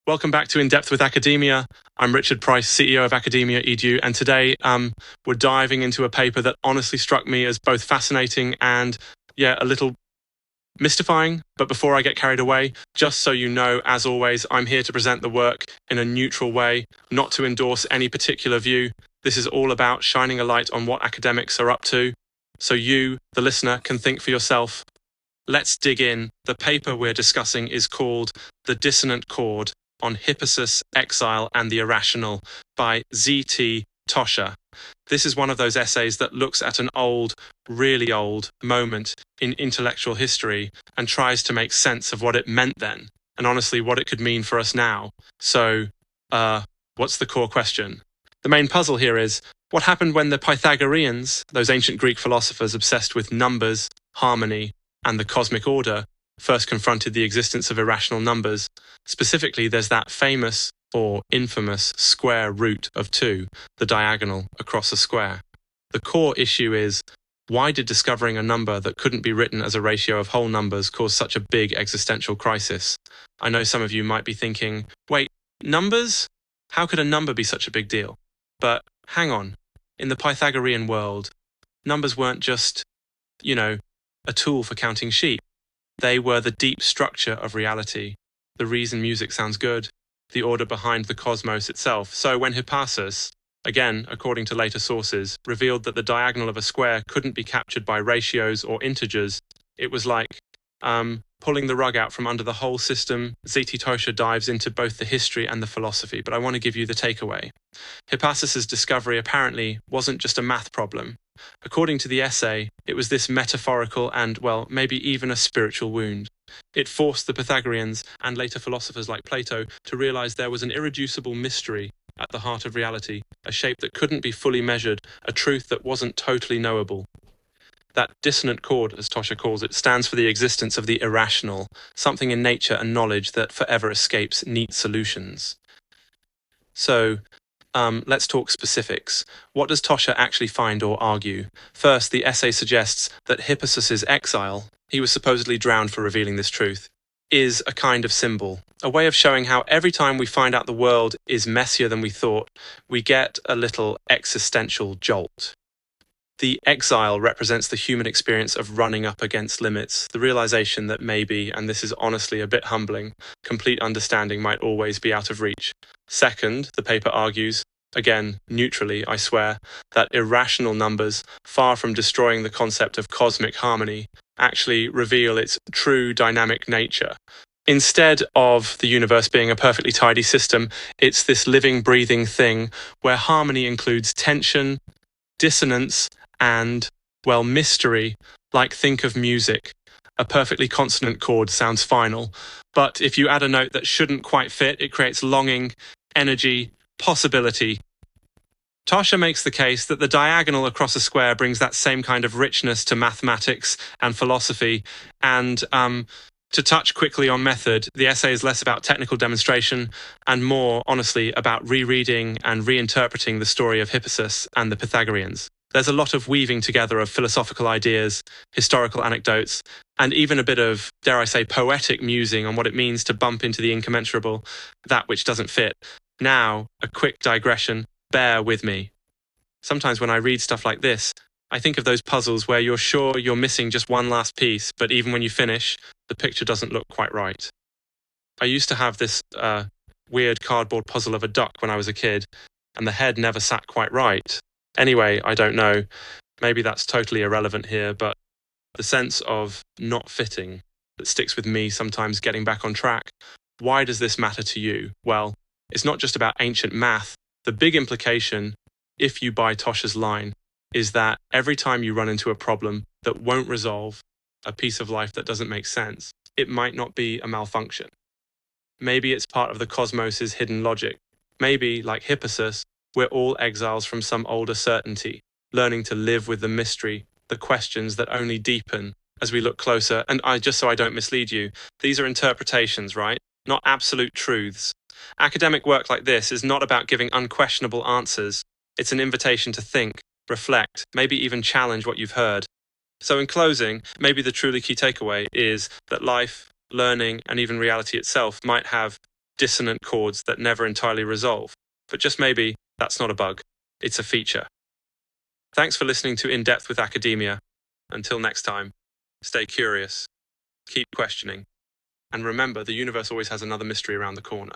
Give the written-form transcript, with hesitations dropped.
Welcome back to In Depth with Academia. I'm Richard Price, CEO of Academia Edu, and today we're diving into a paper that honestly struck me as both fascinating and, a little mystifying. But before I get carried away, just so you know, as always, I'm here to present the work in a neutral way, not to endorse any particular view. This is all about shining a light on what academics are up to, so you, the listener, can think for yourself. Let's dig in. The paper we're discussing is called The Dissonant Chord on Hippasus, Exile, and the Irrational by Z.T. Tosha. This is one of those essays that looks at an old, really old moment in intellectual history and tries to make sense of what it meant then, and honestly what it could mean for us now. So, what's the core question? The main puzzle here is, what happened when the Pythagoreans, those ancient Greek philosophers obsessed with numbers, harmony, and the cosmic order, first confronted the existence of irrational numbers? Specifically, there's that famous or infamous square root of 2, the diagonal across a square. The core issue is, why did discovering a number that couldn't be written as a ratio of whole numbers cause such a big existential crisis? I know some of you might be thinking, wait, numbers? How could a number be such a big deal? But hang on, in the Pythagorean world, numbers weren't just, a tool for counting sheep. They were the deep structure of reality, the reason music sounds good, the order behind the cosmos itself. So when Hippasus, again according to later sources, revealed that the diagonal of a square couldn't be captured by ratios or integers, it was like pulling the rug out from under the whole system. Z.T. Tosha dives into both the history and the philosophy, but I want to give you the takeaway. Hippasus's discovery apparently wasn't just a math problem. According to the essay, it was this metaphorical and, well, maybe even a spiritual wound. It forced the Pythagoreans and later philosophers like Plato to realize there was an irreducible mystery at the heart of reality, a shape that couldn't be fully measured, a truth that wasn't totally knowable. That dissonant chord, as Tosha calls it, stands for the existence of the irrational, something in nature and knowledge that forever escapes neat solutions. So, let's talk specifics. What does Tosha actually find or argue? First, the essay suggests that Hippasus's exile, he was supposedly drowned for revealing this truth, is a kind of symbol, a way of showing how every time we find out the world is messier than we thought, we get a little existential jolt. The exile represents the human experience of running up against limits, the realization that maybe, and this is honestly a bit humbling, complete understanding might always be out of reach. Second, the paper argues, again, neutrally, I swear, that irrational numbers, far from destroying the concept of cosmic harmony, actually reveal its true dynamic nature. Instead of the universe being a perfectly tidy system, it's this living, breathing thing where harmony includes tension, dissonance, and, well, mystery. Like, think of music. A perfectly consonant chord sounds final, but if you add a note that shouldn't quite fit, it creates longing, energy, possibility. Tosha makes the case that the diagonal across a square brings that same kind of richness to mathematics and philosophy. And to touch quickly on method, the essay is less about technical demonstration and more, honestly, about rereading and reinterpreting the story of Hippasus and the Pythagoreans. There's a lot of weaving together of philosophical ideas, historical anecdotes, and even a bit of, dare I say, poetic musing on what it means to bump into the incommensurable, that which doesn't fit. Now, a quick digression, bear with me. Sometimes when I read stuff like this, I think of those puzzles where you're sure you're missing just one last piece, but even when you finish, the picture doesn't look quite right. I used to have this weird cardboard puzzle of a duck when I was a kid, and the head never sat quite right. Anyway, I don't know. Maybe that's totally irrelevant here, but the sense of not fitting that sticks with me sometimes getting back on track. Why does this matter to you? Well, it's not just about ancient math. The big implication, if you buy Tosha's line, is that every time you run into a problem that won't resolve, a piece of life that doesn't make sense, it might not be a malfunction. Maybe it's part of the cosmos's hidden logic. Maybe, like Hippasus, we're all exiles from some older certainty, learning to live with the mystery, the questions that only deepen as we look closer. And just so I don't mislead you, these are interpretations, right? Not absolute truths. Academic work like this is not about giving unquestionable answers. It's an invitation to think, reflect, maybe even challenge what you've heard. So in closing, maybe the truly key takeaway is that life, learning, and even reality itself might have dissonant chords that never entirely resolve. But just maybe, that's not a bug. It's a feature. Thanks for listening to In Depth with Academia. Until next time, stay curious, keep questioning, and remember the universe always has another mystery around the corner.